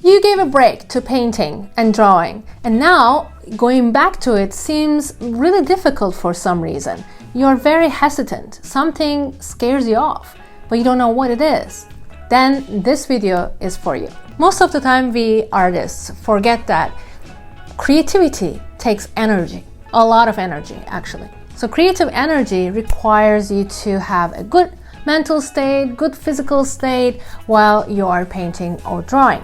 You gave a break to painting and drawing, and now going back to it seems really difficult for some reason. You're very hesitant. Something scares you off, but you don't know what it is. Then this video is for you. Most of the time we artists forget that creativity takes energy, a lot of energy actually. So creative energy requires you to have a good mental state, good physical state while you are painting or drawing.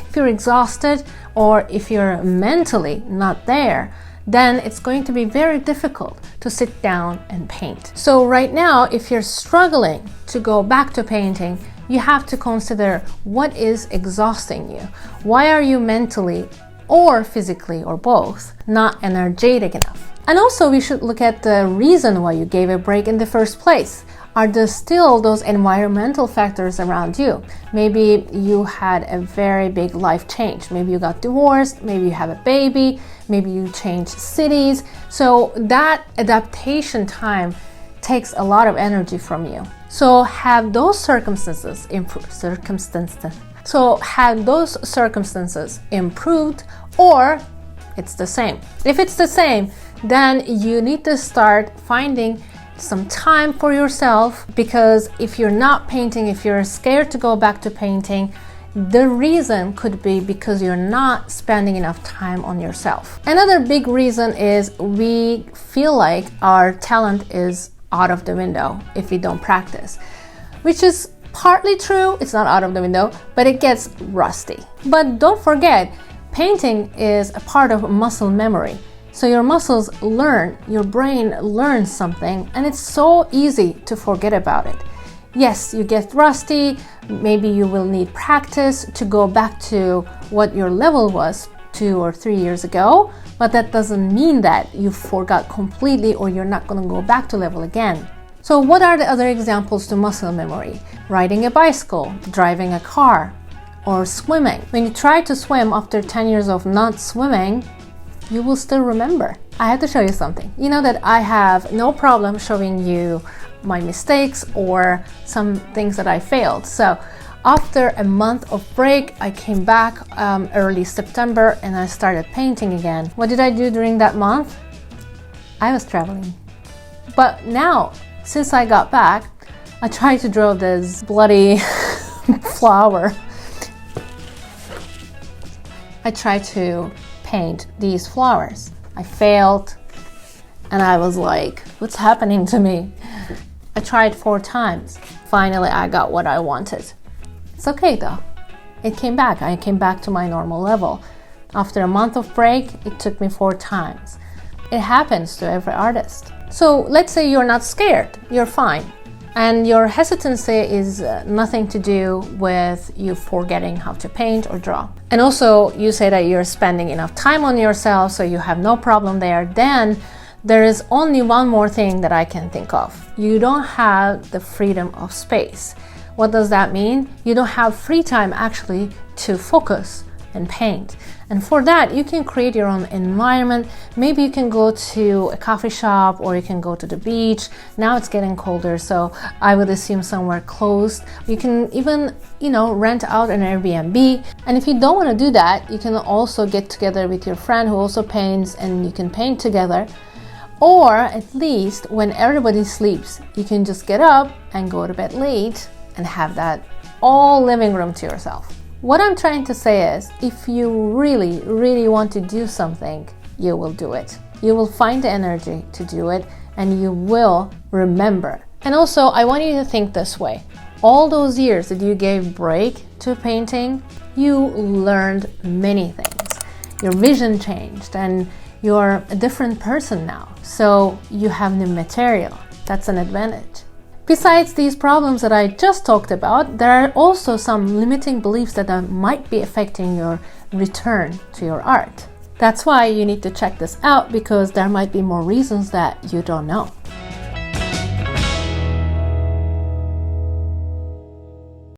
If you're exhausted or if you're mentally not there, then it's going to be very difficult to sit down and paint. So right now, if you're struggling to go back to painting, you have to consider what is exhausting you. Why are you mentally or physically or both not energetic enough? And also we should look at the reason why you gave a break in the first place. Are there still those environmental factors around you? Maybe you had a very big life change. Maybe you got divorced, maybe you have a baby, maybe you changed cities. So that adaptation time takes a lot of energy from you. So have those circumstances improved, or it's the same? If it's the same, then you need to start finding some time for yourself, because if you're not painting, if you're scared to go back to painting, the reason could be because you're not spending enough time on yourself. Another big reason is we feel like our talent is out of the window if we don't practice, which is partly true. It's not out of the window, but it gets rusty. But don't forget, painting is a part of muscle memory. So your muscles learn, your brain learns something, and it's so easy to forget about it. Yes, you get rusty, maybe you will need practice to go back to what your level was 2 or 3 years ago, but that doesn't mean that you forgot completely or you're not going to go back to level again. So what are the other examples to muscle memory? Riding a bicycle, driving a car, or swimming. When you try to swim after 10 years of not swimming, you will still remember. I have to show you something. You know that I have no problem showing you my mistakes or some things that I failed. So after a month of break, I came back early September and I started painting again. What did I do during that month? I was traveling. But now, since I got back, I tried to draw this bloody flower. I tried to paint these flowers. I failed and I was like, what's happening to me? I tried 4 times. Finally, I got what I wanted. It's okay though. It came back. I came back to my normal level. After a month of break, it took me 4 times. It happens to every artist. So let's say you're not scared. You're fine. And your hesitancy is nothing to do with you forgetting how to paint or draw. And also you say that you're spending enough time on yourself, so you have no problem there. Then there is only one more thing that I can think of. You don't have the freedom of space. What does that mean? You don't have free time actually to focus and paint. And for that, you can create your own environment. Maybe you can go to a coffee shop or you can go to the beach. Now it's getting colder, so I would assume somewhere closed. You can even, rent out an Airbnb. And if you don't want to do that, you can also get together with your friend who also paints and you can paint together. Or at least when everybody sleeps, you can just get up and go to bed late and have that all living room to yourself. What I'm trying to say is, if you really, really want to do something, you will do it. You will find the energy to do it and you will remember. And also, I want you to think this way. All those years that you gave break to painting, you learned many things. Your vision changed and you're a different person now. So you have new material. That's an advantage. Besides these problems that I just talked about, there are also some limiting beliefs that might be affecting your return to your art. That's why you need to check this out, because there might be more reasons that you don't know.